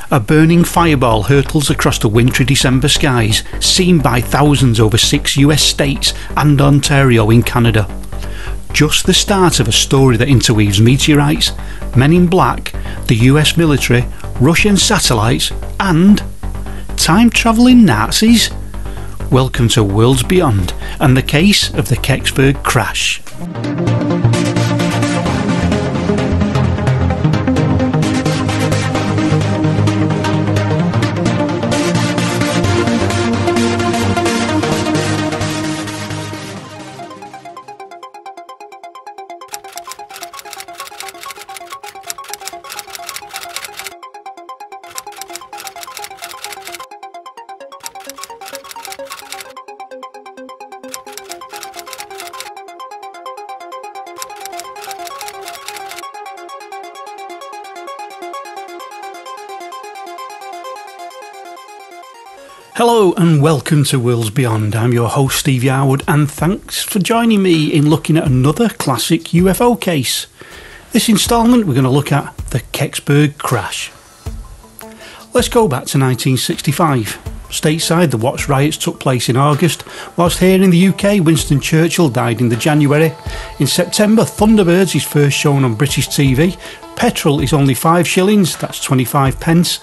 A burning fireball hurtles across the wintry December skies, seen by thousands over 6 US states and Ontario in Canada. Just the start of a story that interweaves meteorites, men in black, the US military, Russian satellites and time-travelling Nazis. Welcome to Worlds Beyond and the case of the Kecksburg crash. Hello and welcome to Worlds Beyond. I'm your host Steve Yarwood and thanks for joining me in looking at another classic UFO case. This instalment we're going to look at the Kecksburg crash. Let's go back to 1965. Stateside, the Watts riots took place in August, whilst here in the UK Winston Churchill died in the January. In September, Thunderbirds is first shown on British TV. Petrol is only 5 shillings, that's 25 pence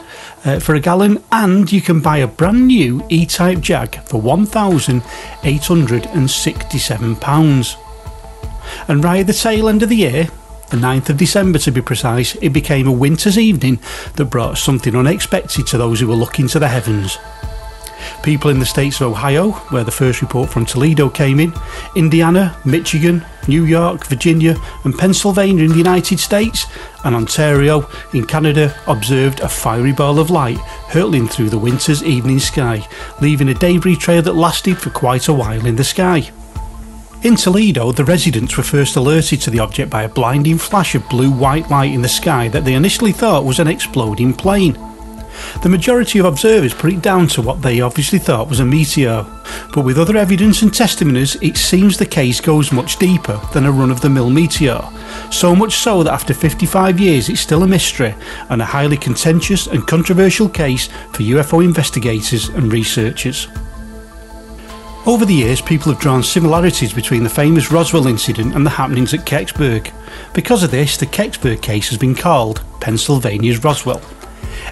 for a gallon, and you can buy a brand new E-Type Jag for £1,867. And right at the tail end of the year, the 9th of December to be precise, it became a winter's evening that brought something unexpected to those who were looking to the heavens. People in the states of Ohio, where the first report from Toledo came in, Indiana, Michigan, New York, Virginia and Pennsylvania in the United States, and Ontario in Canada observed a fiery ball of light hurtling through the winter's evening sky, leaving a debris trail that lasted for quite a while in the sky. In Toledo, the residents were first alerted to the object by a blinding flash of blue-white light in the sky that they initially thought was an exploding plane. The majority of observers put it down to what they obviously thought was a meteor, but with other evidence and testimonies it seems the case goes much deeper than a run-of-the-mill meteor, so much so that after 55 years it's still a mystery and a highly contentious and controversial case for UFO investigators and researchers. Over the years people have drawn similarities between the famous Roswell incident and the happenings at Kecksburg. Because of this, the Kecksburg case has been called Pennsylvania's Roswell.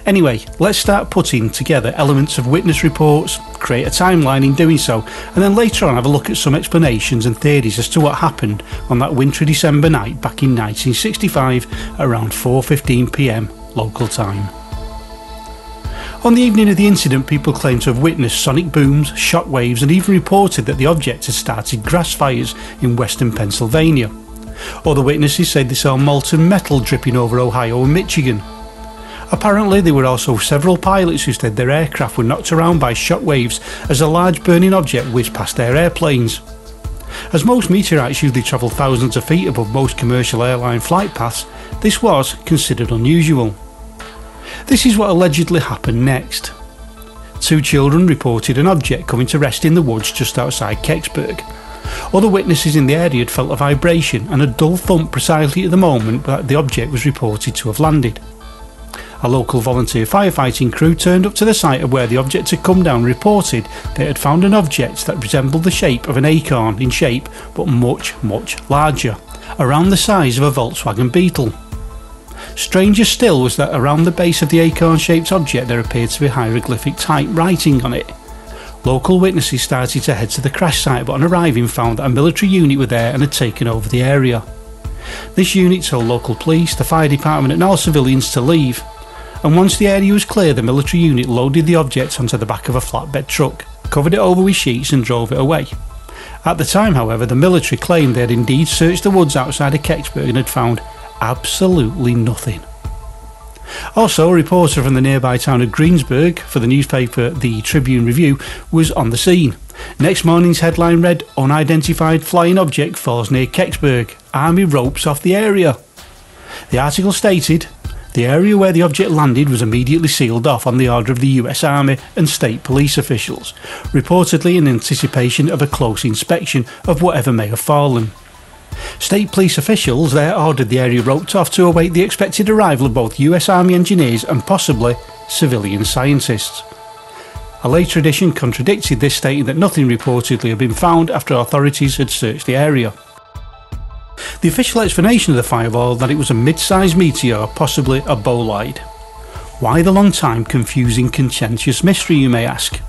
Anyway, let's start putting together elements of witness reports, create a timeline in doing so, and then later on have a look at some explanations and theories as to what happened on that wintry December night back in 1965 around 4:15 PM local time. On the evening of the incident, people claim to have witnessed sonic booms, shock waves and even reported that the object had started grass fires in western Pennsylvania. Other witnesses said they saw molten metal dripping over Ohio and Michigan. Apparently there were also several pilots who said their aircraft were knocked around by shock waves as a large burning object whizzed past their airplanes. As most meteorites usually travel thousands of feet above most commercial airline flight paths, this was considered unusual. This is what allegedly happened next. 2 children reported an object coming to rest in the woods just outside Kecksburg. Other witnesses in the area had felt a vibration and a dull thump precisely at the moment that the object was reported to have landed. A local volunteer firefighting crew turned up to the site of where the object had come down and reported they had found an object that resembled the shape of an acorn in shape but much larger, around the size of a Volkswagen Beetle. Stranger still was that around the base of the acorn-shaped object there appeared to be hieroglyphic type writing on it. Local witnesses started to head to the crash site but on arriving found that a military unit were there and had taken over the area. This unit told local police, the fire department and all civilians to leave. And once the area was clear, the military unit loaded the object onto the back of a flatbed truck, covered it over with sheets and drove it away. At the time, however, the military claimed they had indeed searched the woods outside of Kecksburg and had found absolutely nothing. Also, a reporter from the nearby town of Greensburg for the newspaper The Tribune Review was on the scene. Next morning's headline read, "Unidentified flying object falls near Kecksburg. Army ropes off the area." The article stated, the area where the object landed was immediately sealed off on the order of the US Army and state police officials, reportedly in anticipation of a close inspection of whatever may have fallen. State police officials there ordered the area roped off to await the expected arrival of both US Army engineers and possibly civilian scientists. A later edition contradicted this, stating that nothing reportedly had been found after authorities had searched the area. The official explanation of the fireball that it was a mid-sized meteor, possibly a bolide. Why the long time confusing contentious mystery, you may ask?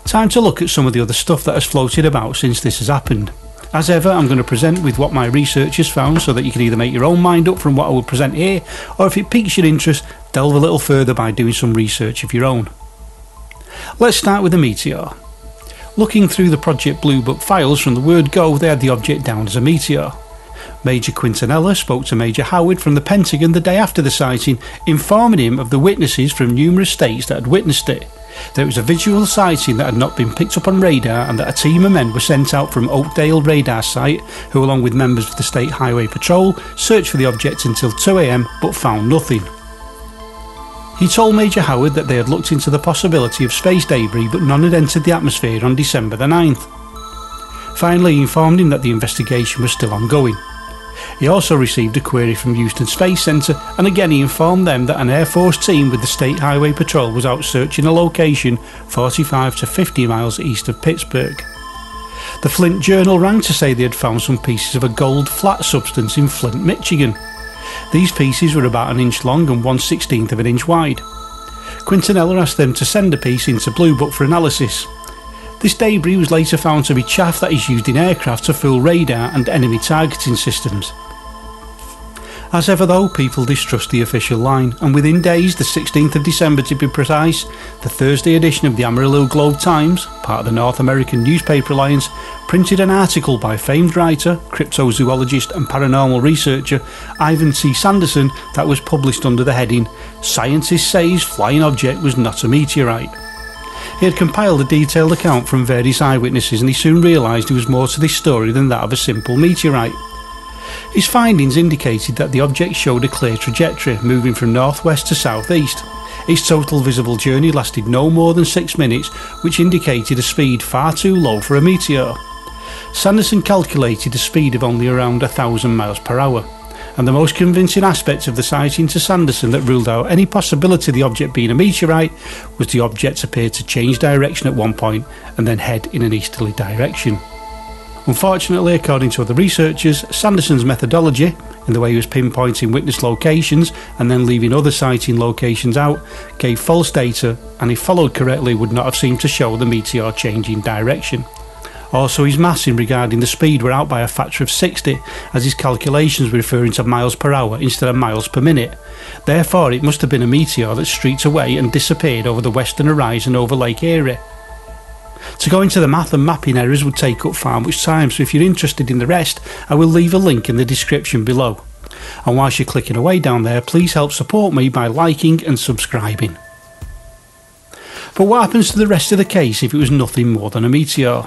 Time to look at some of the other stuff that has floated about since this has happened. As ever, I'm going to present with what my research has found so that you can either make your own mind up from what I will present here, or if it piques your interest, delve a little further by doing some research of your own. Let's start with the meteor. Looking through the Project Blue Book files from the word go, they had the object down as a meteor. Major Quintanilla spoke to Major Howard from the Pentagon the day after the sighting, informing him of the witnesses from numerous states that had witnessed it. That it was a visual sighting that had not been picked up on radar, and that a team of men were sent out from Oakdale radar site, who along with members of the State Highway Patrol searched for the object until 2 AM but found nothing. He told Major Howard that they had looked into the possibility of space debris but none had entered the atmosphere on December the 9th. Finally, he informed him that the investigation was still ongoing. He also received a query from Houston Space Center, and again he informed them that an Air Force team with the State Highway Patrol was out searching a location 45 to 50 miles east of Pittsburgh. The Flint Journal rang to say they had found some pieces of a gold flat substance in Flint, Michigan. These pieces were about an inch long and 1/16 of an inch wide. Quintanilla asked them to send a piece into Blue Book for analysis. This debris was later found to be chaff that is used in aircraft to fool radar and enemy targeting systems. As ever though, people distrust the official line, and within days, the 16th of December to be precise, the Thursday edition of the Amarillo Globe-Times, part of the North American Newspaper Alliance, printed an article by famed writer, cryptozoologist and paranormal researcher Ivan T. Sanderson that was published under the heading, "Scientists Says Flying Object Was Not a Meteorite." He had compiled a detailed account from various eyewitnesses, and he soon realised there was more to this story than that of a simple meteorite. His findings indicated that the object showed a clear trajectory, moving from northwest to southeast. Its total visible journey lasted no more than 6 minutes, which indicated a speed far too low for a meteor. Sanderson calculated a speed of only around 1,000 miles per hour. And the most convincing aspect of the sighting to Sanderson that ruled out any possibility of the object being a meteorite was the object appeared to change direction at one point and then head in an easterly direction. Unfortunately, according to other researchers, Sanderson's methodology, in the way he was pinpointing witness locations and then leaving other sighting locations out, gave false data, and if followed correctly would not have seemed to show the meteor changing direction. Also, his maths in regarding the speed were out by a factor of 60, as his calculations were referring to miles per hour instead of miles per minute. Therefore, it must have been a meteor that streaked away and disappeared over the western horizon over Lake Erie. To go into the math and mapping errors would take up far much time, so if you're interested in the rest, I will leave a link in the description below. And whilst you're clicking away down there, please help support me by liking and subscribing. But what happens to the rest of the case if it was nothing more than a meteor?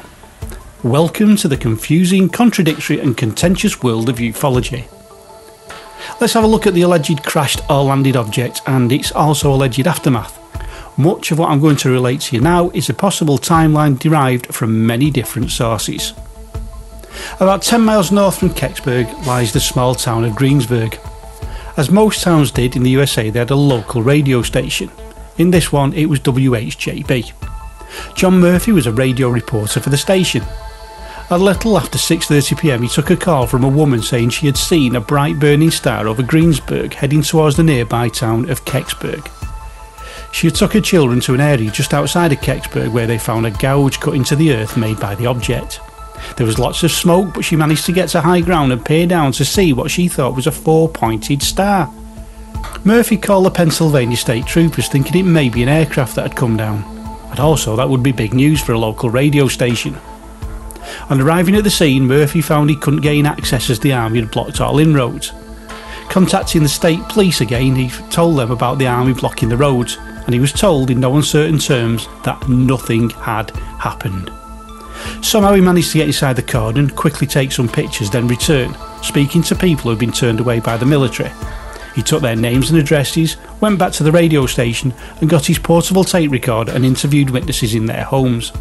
Welcome to the confusing, contradictory and contentious world of ufology. Let's have a look at the alleged crashed or landed object and its also alleged aftermath. Much of what I'm going to relate to you now is a possible timeline derived from many different sources. About 10 miles north from Kecksburg lies the small town of Greensburg. As most towns did in the USA, they had a local radio station. In this one, it was WHJB. John Murphy was a radio reporter for the station. A little after 6:30 PM he took a call from a woman saying she had seen a bright burning star over Greensburg heading towards the nearby town of Kecksburg. She had took her children to an area just outside of Kecksburg where they found a gouge cut into the earth made by the object. There was lots of smoke, but she managed to get to high ground and peer down to see what she thought was a 4-pointed star. Murphy called the Pennsylvania State Troopers thinking it may be an aircraft that had come down, and also that would be big news for a local radio station. On arriving at the scene, Murphy found he couldn't gain access as the army had blocked all inroads. Contacting the state police again, he told them about the army blocking the roads, and he was told in no uncertain terms that nothing had happened. Somehow he managed to get inside the cordon, quickly take some pictures, then return, speaking to people who had been turned away by the military. He took their names and addresses, went back to the radio station and got his portable tape recorder and interviewed witnesses in their homes.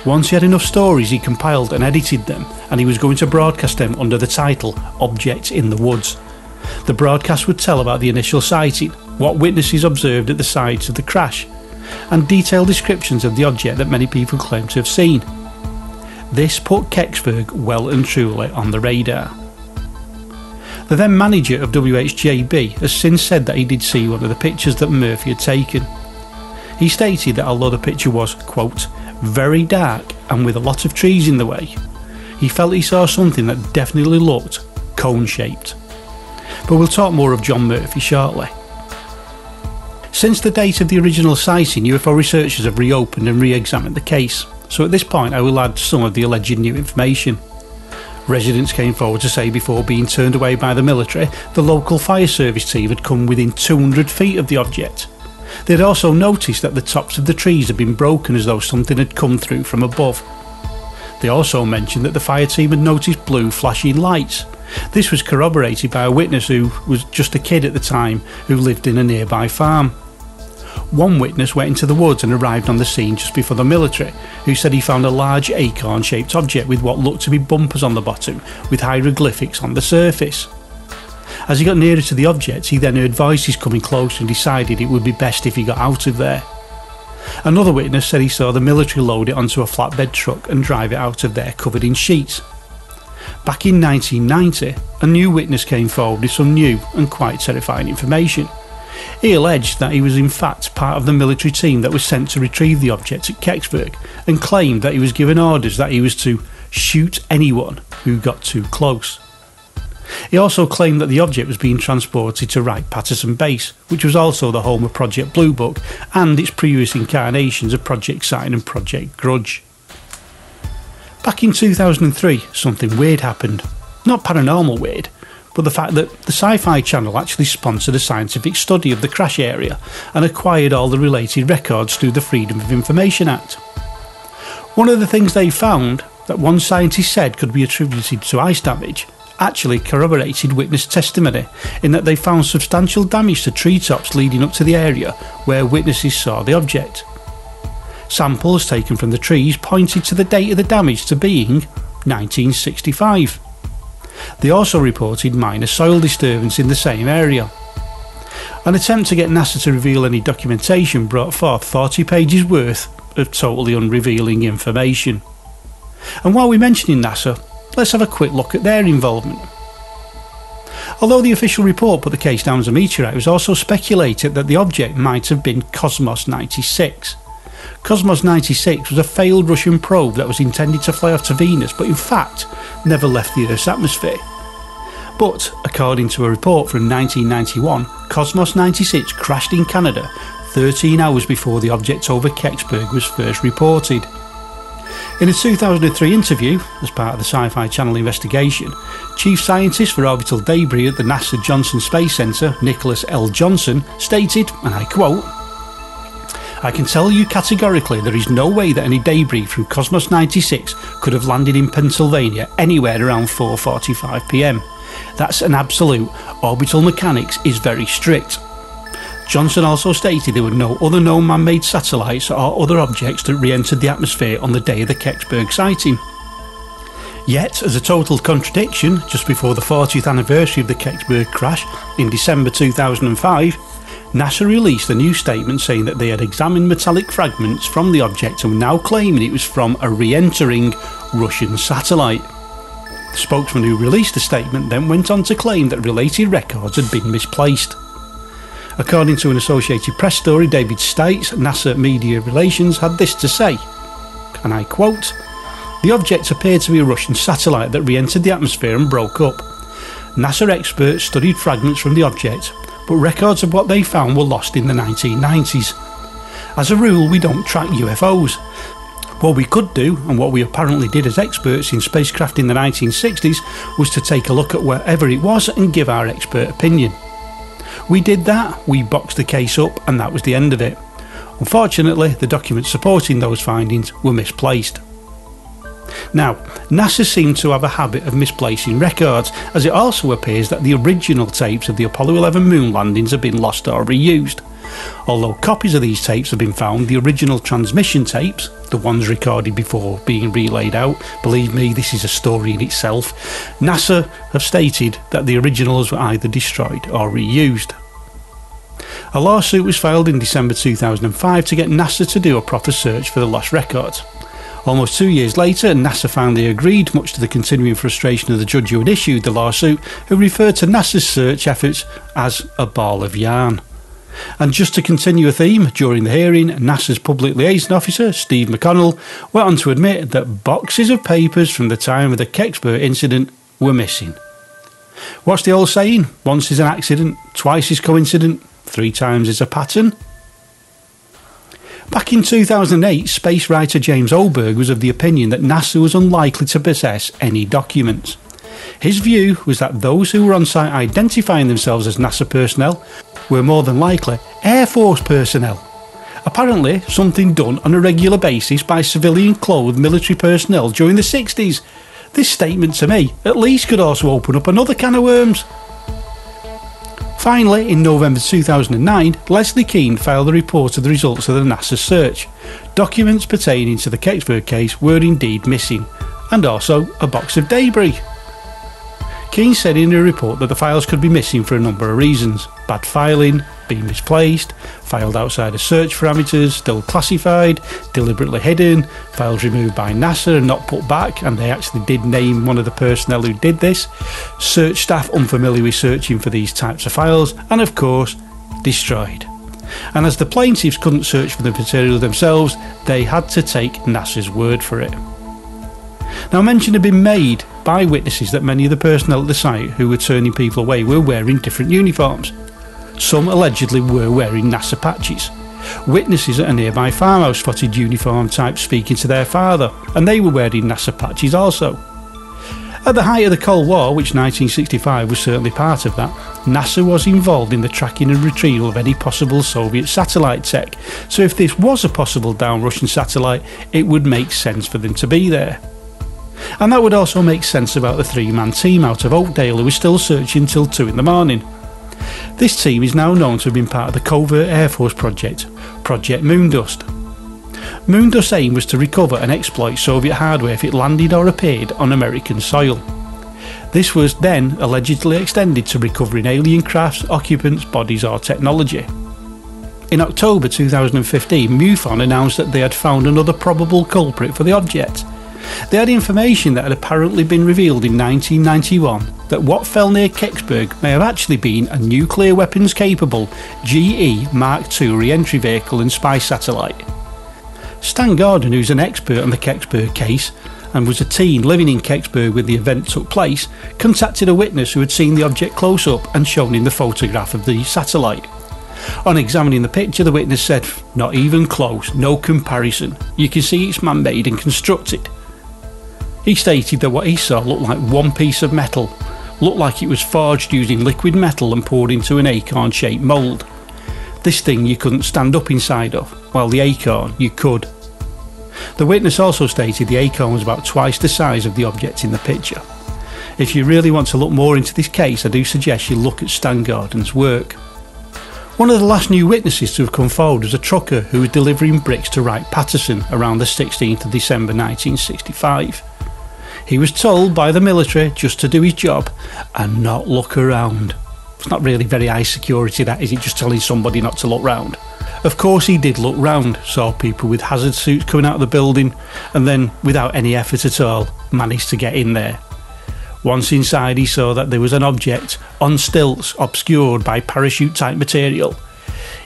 Once he had enough stories, he compiled and edited them, and he was going to broadcast them under the title Object in the Woods. The broadcast would tell about the initial sighting, what witnesses observed at the sites of the crash, and detailed descriptions of the object that many people claim to have seen. This put Kecksburg well and truly on the radar. The then manager of WHJB has since said that he did see one of the pictures that Murphy had taken. He stated that although the picture was, quote, very dark and with a lot of trees in the way, he felt he saw something that definitely looked cone-shaped. But we'll talk more of John Murphy shortly. Since the date of the original sighting, UFO researchers have reopened and re-examined the case, so at this point I will add some of the alleged new information. Residents came forward to say before being turned away by the military, the local fire service team had come within 200 feet of the object. They had also noticed that the tops of the trees had been broken as though something had come through from above. They also mentioned that the fire team had noticed blue flashing lights. This was corroborated by a witness who was just a kid at the time who lived in a nearby farm. One witness went into the woods and arrived on the scene just before the military, who said he found a large acorn-shaped object with what looked to be bumpers on the bottom, with hieroglyphics on the surface. As he got nearer to the object, he then heard voices coming closer and decided it would be best if he got out of there. Another witness said he saw the military load it onto a flatbed truck and drive it out of there covered in sheets. Back in 1990, a new witness came forward with some new and quite terrifying information. He alleged that he was in fact part of the military team that was sent to retrieve the object at Kecksburg, and claimed that he was given orders that he was to shoot anyone who got too close. He also claimed that the object was being transported to Wright-Patterson Base, which was also the home of Project Blue Book and its previous incarnations of Project Sign and Project Grudge. Back in 2003, something weird happened. Not paranormal weird, but the fact that the Sci-Fi Channel actually sponsored a scientific study of the crash area and acquired all the related records through the Freedom of Information Act. One of the things they found that one scientist said could be attributed to ice damage actually corroborated witness testimony, in that they found substantial damage to treetops leading up to the area where witnesses saw the object. Samples taken from the trees pointed to the date of the damage to being 1965. They also reported minor soil disturbance in the same area. An attempt to get NASA to reveal any documentation brought forth 40 pages worth of totally unrevealing information. And while we're mentioning NASA, let's have a quick look at their involvement. Although the official report put the case down as a meteorite, it was also speculated that the object might have been Cosmos 96. Cosmos 96 was a failed Russian probe that was intended to fly off to Venus, but in fact never left the Earth's atmosphere. But according to a report from 1991, Cosmos 96 crashed in Canada 13 hours before the object over Kecksburg was first reported. In a 2003 interview, as part of the Sci-Fi Channel investigation, Chief Scientist for Orbital Debris at the NASA Johnson Space Center, Nicholas L. Johnson, stated, and I quote, "I can tell you categorically there is no way that any debris from Cosmos 96 could have landed in Pennsylvania anywhere around 4:45 PM. That's an absolute. Orbital mechanics is very strict." Johnson also stated there were no other known man-made satellites or other objects that re-entered the atmosphere on the day of the Kecksburg sighting. Yet, as a total contradiction, just before the 40th anniversary of the Kecksburg crash in December 2005, NASA released a new statement saying that they had examined metallic fragments from the object and were now claiming it was from a re-entering Russian satellite. The spokesman who released the statement then went on to claim that related records had been misplaced. According to an Associated Press story, David States, NASA Media Relations, had this to say, and I quote, "The object appeared to be a Russian satellite that re-entered the atmosphere and broke up. NASA experts studied fragments from the object, but records of what they found were lost in the 1990s. As a rule, we don't track UFOs. What we could do, and what we apparently did as experts in spacecraft in the 1960s, was to take a look at wherever it was and give our expert opinion. We did that, we boxed the case up, and that was the end of it. Unfortunately, the documents supporting those findings were misplaced." Now, NASA seemed to have a habit of misplacing records, as it also appears that the original tapes of the Apollo 11 moon landings have been lost or reused. Although copies of these tapes have been found, the original transmission tapes, the ones recorded before being relayed out, believe me, this is a story in itself, NASA have stated that the originals were either destroyed or reused. A lawsuit was filed in December 2005 to get NASA to do a proper search for the lost records. Almost 2 years later, NASA finally agreed, much to the continuing frustration of the judge who had issued the lawsuit, who referred to NASA's search efforts as a ball of yarn. And just to continue a theme, during the hearing, NASA's public liaison officer, Steve McConnell, went on to admit that boxes of papers from the time of the Kecksburg incident were missing. What's the old saying? Once is an accident, twice is coincident, 3 times is a pattern. Back in 2008, space writer James Oberg was of the opinion that NASA was unlikely to possess any documents. His view was that those who were on site identifying themselves as NASA personnel were more than likely Air Force personnel. Apparently, something done on a regular basis by civilian-clothed military personnel during the 60s. This statement to me at least could also open up another can of worms. Finally, in November 2009, Leslie Keane filed a report of the results of the NASA search. Documents pertaining to the Kecksburg case were indeed missing, and also a box of debris. Keane said in a report that the files could be missing for a number of reasons: bad filing, being misplaced, filed outside of search parameters, still classified, deliberately hidden, files removed by NASA and not put back, and they actually did name one of the personnel who did this, search staff unfamiliar with searching for these types of files, and of course, destroyed. And as the plaintiffs couldn't search for the material themselves, they had to take NASA's word for it. Now, mention had been made by witnesses that many of the personnel at the site who were turning people away were wearing different uniforms. Some allegedly were wearing NASA patches. Witnesses at a nearby farmhouse spotted uniform types speaking to their father, and they were wearing NASA patches also. At the height of the Cold War, which 1965 was certainly part of that, NASA was involved in the tracking and retrieval of any possible Soviet satellite tech, so if this was a possible down Russian satellite, it would make sense for them to be there. And that would also make sense about the 3-man team out of Oakdale who was still searching till 2 in the morning. This team is now known to have been part of the covert Air Force project, Project Moondust. Moondust's aim was to recover and exploit Soviet hardware if it landed or appeared on American soil. This was then allegedly extended to recovering alien crafts, occupants, bodies or technology. In October 2015, MUFON announced that they had found another probable culprit for the object. They had information that had apparently been revealed in 1991 that what fell near Kecksburg may have actually been a nuclear weapons capable GE Mark II re-entry vehicle and spy satellite. Stan Gordon, who's an expert on the Kecksburg case and was a teen living in Kecksburg when the event took place, contacted a witness who had seen the object close up and shown him the photograph of the satellite. On examining the picture, the witness said, "Not even close, no comparison. You can see it's man-made and constructed." He stated that what he saw looked like one piece of metal, looked like it was forged using liquid metal and poured into an acorn-shaped mould. This thing you couldn't stand up inside of, while the acorn you could. The witness also stated the acorn was about twice the size of the object in the picture. If you really want to look more into this case, I do suggest you look at Stan Gordon's work. One of the last new witnesses to have come forward was a trucker who was delivering bricks to Wright Patterson around the 16th of December 1965. He was told by the military just to do his job and not look around. It's not really very high security, that, is it, just telling somebody not to look round? Of course he did look round, saw people with hazard suits coming out of the building, and then, without any effort at all, managed to get in there. Once inside, he saw that there was an object on stilts obscured by parachute type material.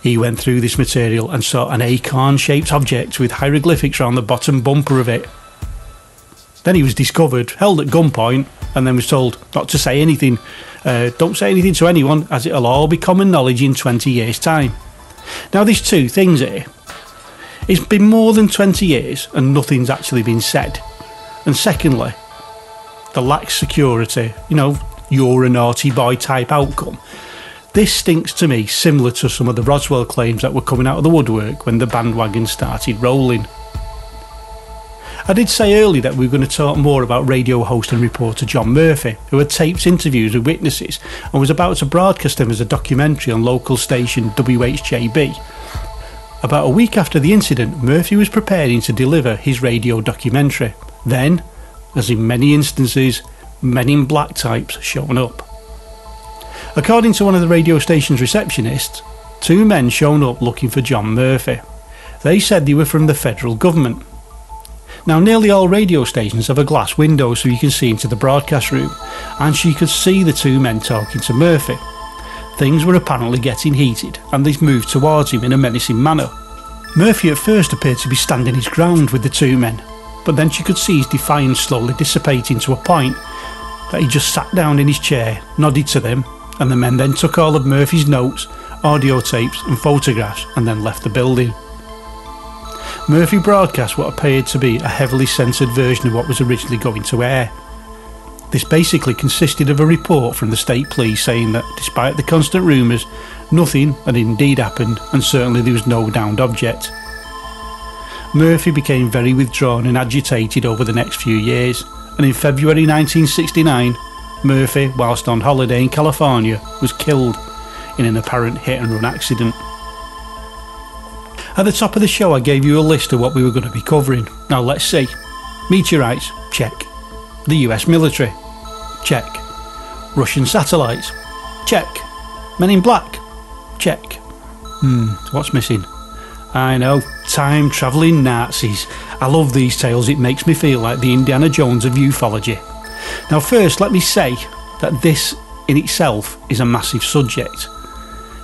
He went through this material and saw an acorn shaped object with hieroglyphics around the bottom bumper of it. Then he was discovered, held at gunpoint, and then was told not to say anything. Don't say anything to anyone, as it'll all be common knowledge in 20 years' time. Now, there's two things here. It's been more than 20 years and nothing's actually been said. And secondly, the lack of security, you're a naughty boy type outcome. This stinks to me similar to some of the Roswell claims that were coming out of the woodwork when the bandwagon started rolling. I did say earlier that we were going to talk more about radio host and reporter John Murphy, who had taped interviews with witnesses and was about to broadcast them as a documentary on local station WHJB. About a week after the incident, Murphy was preparing to deliver his radio documentary. Then, as in many instances, men in black types shown up. According to one of the radio station's receptionists, two men shown up looking for John Murphy. They said they were from the federal government. Now, nearly all radio stations have a glass window so you can see into the broadcast room, and she could see the two men talking to Murphy. Things were apparently getting heated, and they moved towards him in a menacing manner. Murphy at first appeared to be standing his ground with the two men, but then she could see his defiance slowly dissipating to a point that he just sat down in his chair, nodded to them, and the men then took all of Murphy's notes, audio tapes and photographs and then left the building. Murphy broadcast what appeared to be a heavily censored version of what was originally going to air. This basically consisted of a report from the state police saying that despite the constant rumours, nothing had indeed happened, and certainly there was no downed object. Murphy became very withdrawn and agitated over the next few years, and in February 1969, Murphy, whilst on holiday in California, was killed in an apparent hit-and-run accident. At the top of the show I gave you a list of what we were going to be covering. Now let's see. Meteorites, check. The US military, check. Russian satellites, check. Men in Black, check. What's missing? I know, time travelling Nazis. I love these tales, it makes me feel like the Indiana Jones of ufology. Now first let me say that this in itself is a massive subject.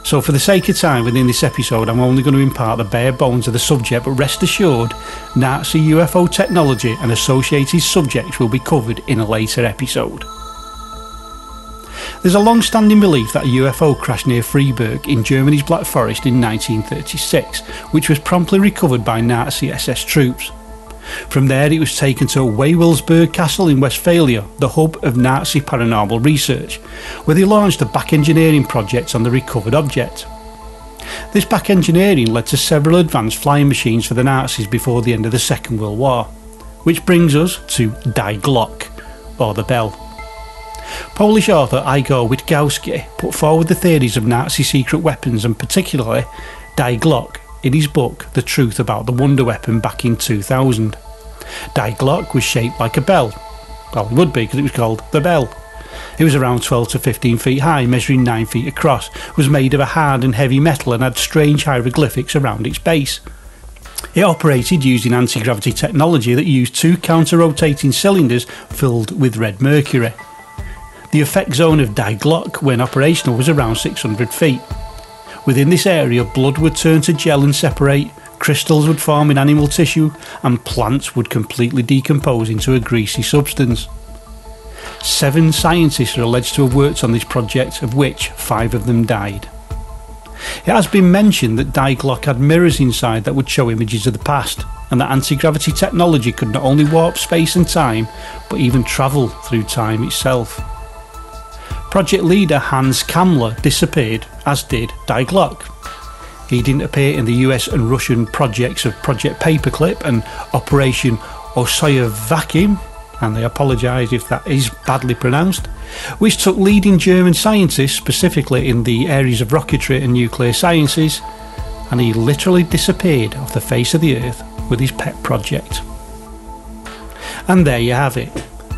So for the sake of time within this episode I'm only going to impart the bare bones of the subject, but rest assured Nazi UFO technology and associated subjects will be covered in a later episode. There's a long-standing belief that a UFO crashed near Freiburg in Germany's Black Forest in 1936, which was promptly recovered by Nazi SS troops. From there it was taken to Wewelsburg Castle in Westphalia, the hub of Nazi paranormal research, where they launched a back engineering project on the recovered object. This back engineering led to several advanced flying machines for the Nazis before the end of the Second World War, which brings us to Die Glock, or the Bell. Polish author Igor Witkowski put forward the theories of Nazi secret weapons, and particularly Die Glock, in his book The Truth About the Wonder Weapon back in 2000. Die Glock was shaped like a bell. Well, it would be because it was called the Bell. It was around 12 to 15 feet high, measuring 9 feet across, was made of a hard and heavy metal and had strange hieroglyphics around its base. It operated using anti-gravity technology that used two counter-rotating cylinders filled with red mercury. The effect zone of Die Glock when operational was around 600 feet. Within this area, blood would turn to gel and separate, crystals would form in animal tissue, and plants would completely decompose into a greasy substance. 7 scientists are alleged to have worked on this project, of which 5 of them died. It has been mentioned that Die Glock had mirrors inside that would show images of the past, and that anti-gravity technology could not only warp space and time, but even travel through time itself. Project leader Hans Kammler disappeared, as did Die Glock. He didn't appear in the US and Russian projects of Project Paperclip and Operation Osoye Vacuum, and I apologise if that is badly pronounced, which took leading German scientists, specifically in the areas of rocketry and nuclear sciences, and he literally disappeared off the face of the earth with his pet project. And there you have it,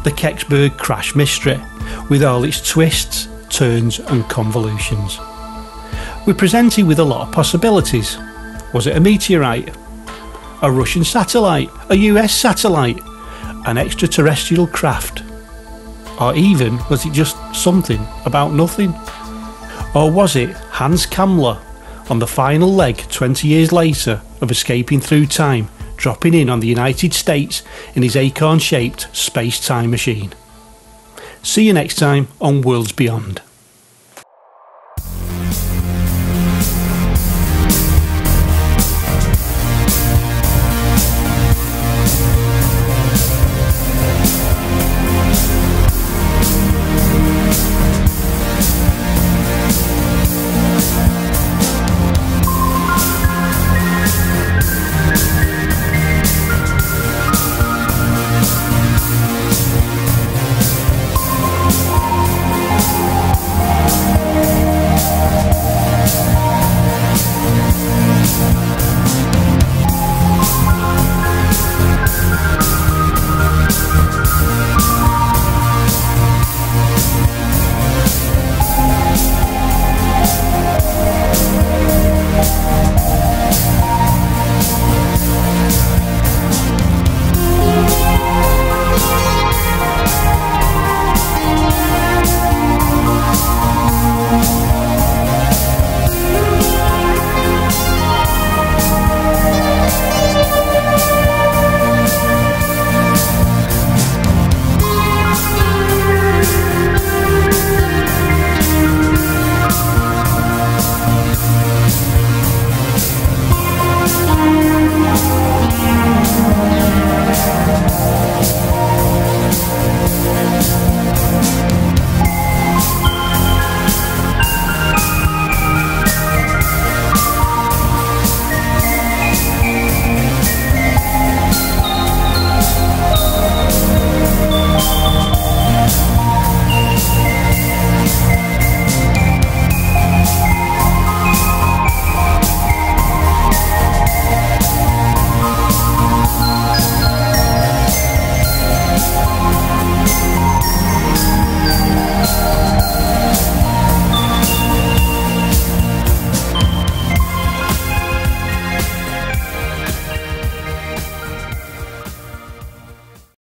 the Kecksburg crash mystery, with all its twists, turns and convolutions. We're presented with a lot of possibilities. Was it a meteorite? A Russian satellite? A US satellite? An extraterrestrial craft? Or even, was it just something about nothing? Or was it Hans Kammler on the final leg 20 years later of escaping through time, dropping in on the United States in his acorn-shaped space-time machine? See you next time on Worlds Beyond.